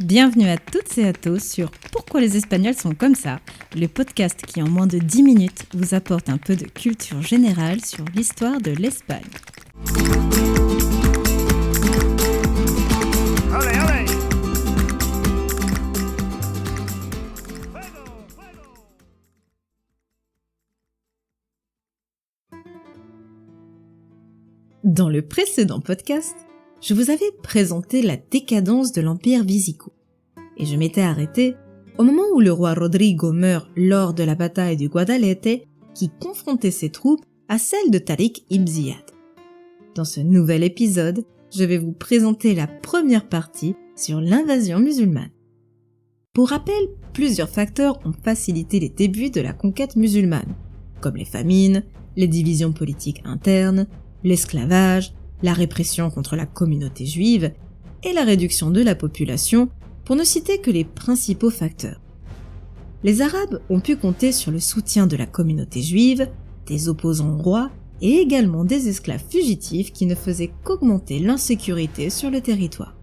Bienvenue à toutes et à tous sur Pourquoi les Espagnols sont comme ça, le podcast qui en moins de 10 minutes vous apporte un peu de culture générale sur l'histoire de l'Espagne. Dans le précédent podcast, je vous avais présenté la décadence de l'Empire wisigoth. Et je m'étais arrêté au moment où le roi Rodrigo meurt lors de la bataille du Guadalete qui confrontait ses troupes à celles de Tariq ibn Ziyad. Dans ce nouvel épisode, je vais vous présenter la première partie sur l'invasion musulmane. Pour rappel, plusieurs facteurs ont facilité les débuts de la conquête musulmane, comme les famines, les divisions politiques internes, l'esclavage, la répression contre la communauté juive et la réduction de la population, pour ne citer que les principaux facteurs. Les Arabes ont pu compter sur le soutien de la communauté juive, des opposants au roi et également des esclaves fugitifs qui ne faisaient qu'augmenter l'insécurité sur le territoire.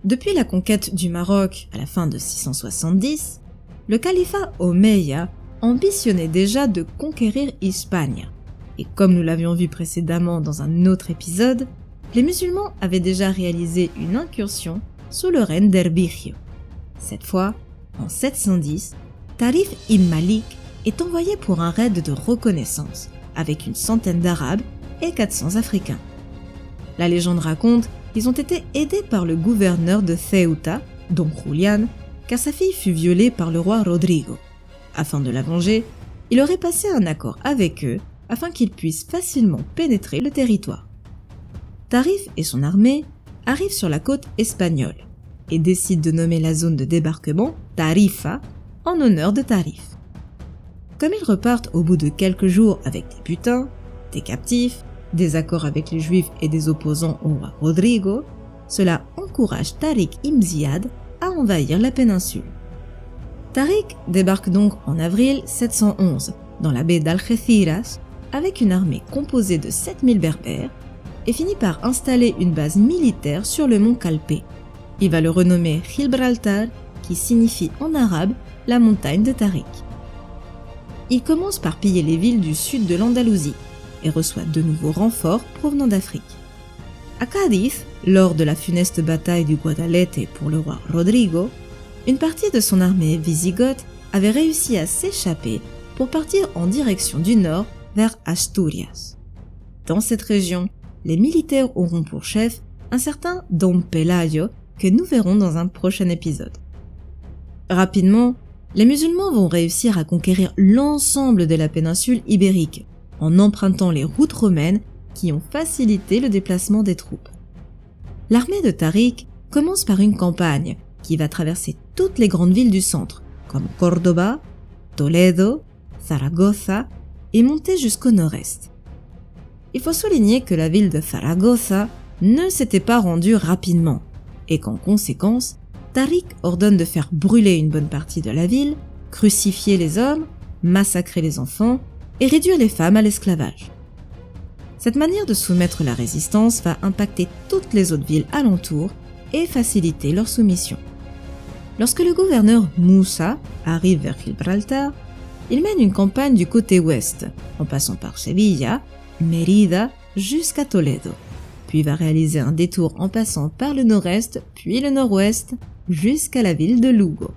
Depuis la conquête du Maroc à la fin de 670, le califat omeyyade ambitionnait déjà de conquérir Hispania. Et comme nous l'avions vu précédemment dans un autre épisode, les musulmans avaient déjà réalisé une incursion sous le règne d'Erbigio. Cette fois, en 710, Tarif ibn Malik est envoyé pour un raid de reconnaissance avec une centaine d'Arabes et 400 Africains. La légende raconte qu'ils ont été aidés par le gouverneur de Ceuta, Don Julián, car sa fille fut violée par le roi Rodrigo. Afin de la venger, il aurait passé un accord avec eux afin qu'ils puissent facilement pénétrer le territoire. Tarif et son armée arrivent sur la côte espagnole et décident de nommer la zone de débarquement Tarifa en honneur de Tarif. Comme ils repartent au bout de quelques jours avec des butins, des captifs, des accords avec les juifs et des opposants au roi Rodrigo, cela encourage Tariq ibn Ziyad à envahir la péninsule. Tariq débarque donc en avril 711 dans la baie d'Algeciras avec une armée composée de 7000 berbères et finit par installer une base militaire sur le mont Calpe. Il va le renommer Gibraltar, qui signifie en arabe la montagne de Tariq. Il commence par piller les villes du sud de l'Andalousie et reçoit de nouveaux renforts provenant d'Afrique. À Cadiz, lors de la funeste bataille du Guadalete pour le roi Rodrigo, une partie de son armée wisigothe avait réussi à s'échapper pour partir en direction du nord vers Asturias. Dans cette région, les militaires auront pour chef un certain Don Pelayo que nous verrons dans un prochain épisode. Rapidement, les musulmans vont réussir à conquérir l'ensemble de la péninsule ibérique en empruntant les routes romaines qui ont facilité le déplacement des troupes. L'armée de Tariq commence par une campagne qui va traverser toutes les grandes villes du centre, comme Córdoba, Toledo, Zaragoza et monter jusqu'au nord-est. Il faut souligner que la ville de Zaragoza ne s'était pas rendue rapidement et qu'en conséquence, Tariq ordonne de faire brûler une bonne partie de la ville, crucifier les hommes, massacrer les enfants et réduire les femmes à l'esclavage. Cette manière de soumettre la résistance va impacter toutes les autres villes alentours et faciliter leur soumission. Lorsque le gouverneur Moussa arrive vers Gibraltar, il mène une campagne du côté ouest, en passant par Sevilla, Mérida, jusqu'à Toledo, puis va réaliser un détour en passant par le nord-est, puis le nord-ouest, jusqu'à la ville de Lugo.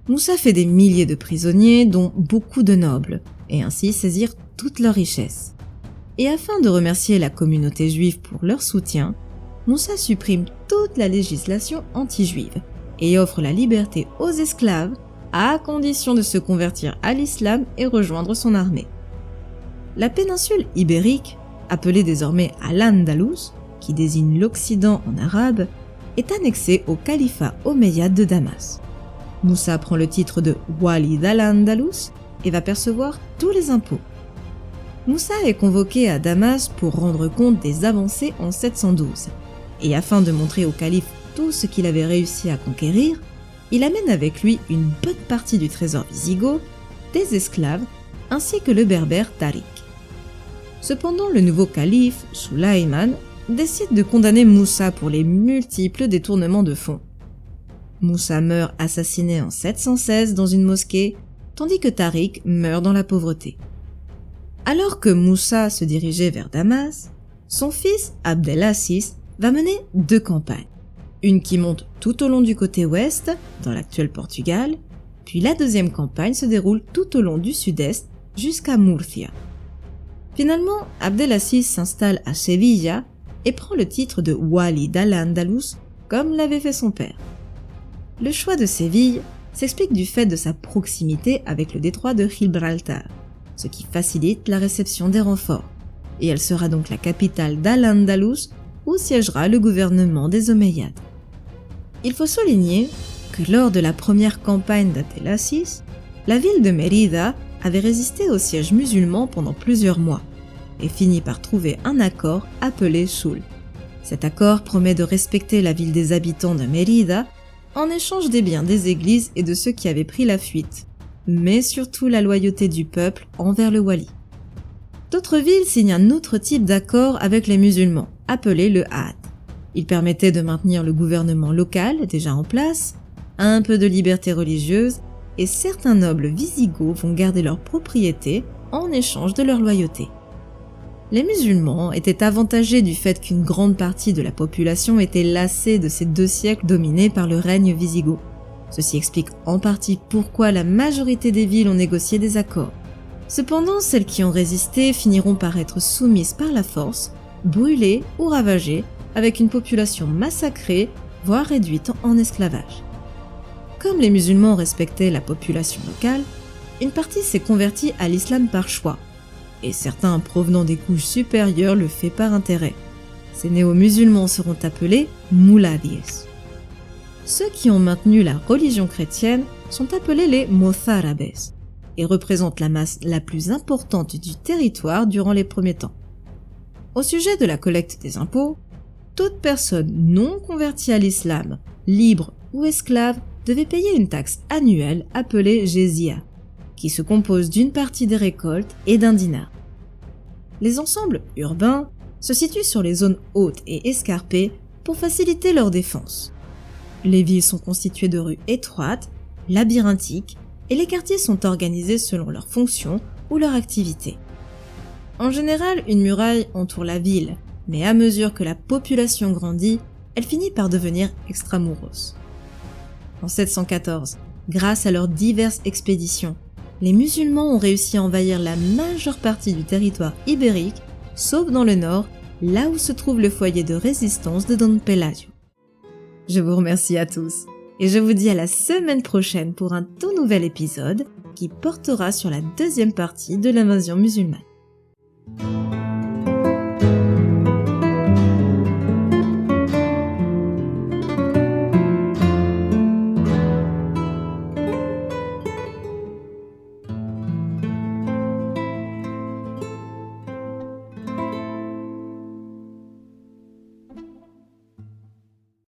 Moussa fait des milliers de prisonniers, dont beaucoup de nobles, et ainsi saisir toute leur richesse. Et afin de remercier la communauté juive pour leur soutien, Moussa supprime toute la législation anti-juive et offre la liberté aux esclaves à condition de se convertir à l'islam et rejoindre son armée. La péninsule ibérique, appelée désormais Al-Andalus, qui désigne l'Occident en arabe, est annexée au califat omeyyade de Damas. Moussa prend le titre de Walid al-Andalus et va percevoir tous les impôts. Moussa est convoqué à Damas pour rendre compte des avancées en 712, et afin de montrer au calife tout ce qu'il avait réussi à conquérir, il amène avec lui une bonne partie du trésor wisigoth, des esclaves, ainsi que le berbère Tariq. Cependant, le nouveau calife, Sulayman, décide de condamner Moussa pour les multiples détournements de fonds. Moussa meurt assassiné en 716 dans une mosquée, tandis que Tariq meurt dans la pauvreté. Alors que Moussa se dirigeait vers Damas, son fils Abdelaziz va mener 2 campagnes. Une qui monte tout au long du côté ouest, dans l'actuel Portugal, puis la deuxième campagne se déroule tout au long du sud-est jusqu'à Murcia. Finalement, Abdelaziz s'installe à Sevilla et prend le titre de Wali d'Al-Andalus comme l'avait fait son père. Le choix de Séville s'explique du fait de sa proximité avec le détroit de Gibraltar, ce qui facilite la réception des renforts, et elle sera donc la capitale d'Al-Andalus où siégera le gouvernement des Omeyyades. Il faut souligner que lors de la première campagne d'Abdelaziz, la ville de Mérida avait résisté au siège musulman pendant plusieurs mois et finit par trouver un accord appelé Sulh. Cet accord promet de respecter la ville des habitants de Mérida en échange des biens des églises et de ceux qui avaient pris la fuite, mais surtout la loyauté du peuple envers le wali. D'autres villes signent un autre type d'accord avec les musulmans, appelé le Ahd. Il permettait de maintenir le gouvernement local déjà en place, un peu de liberté religieuse, et certains nobles wisigoths vont garder leur propriété en échange de leur loyauté. Les musulmans étaient avantagés du fait qu'une grande partie de la population était lassée de ces 2 siècles dominés par le règne wisigoth. Ceci explique en partie pourquoi la majorité des villes ont négocié des accords. Cependant, celles qui ont résisté finiront par être soumises par la force, brûlées ou ravagées, avec une population massacrée, voire réduite en esclavage. Comme les musulmans respectaient la population locale, une partie s'est convertie à l'islam par choix, et certains provenant des couches supérieures le fait par intérêt. Ces néo-musulmans seront appelés Muladies. Ceux qui ont maintenu la religion chrétienne sont appelés les Mozárabes et représentent la masse la plus importante du territoire durant les premiers temps. Au sujet de la collecte des impôts, toute personne non convertie à l'islam, libre ou esclave, devait payer une taxe annuelle appelée jizya, qui se compose d'une partie des récoltes et d'un dinar. Les ensembles urbains se situent sur les zones hautes et escarpées pour faciliter leur défense. Les villes sont constituées de rues étroites, labyrinthiques, et les quartiers sont organisés selon leur fonction ou leur activité. En général, une muraille entoure la ville, mais à mesure que la population grandit, elle finit par devenir extramuros. En 714, grâce à leurs diverses expéditions, les musulmans ont réussi à envahir la majeure partie du territoire ibérique, sauf dans le nord, là où se trouve le foyer de résistance de Don Pelayo. Je vous remercie à tous, et je vous dis à la semaine prochaine pour un tout nouvel épisode qui portera sur la deuxième partie de l'invasion musulmane.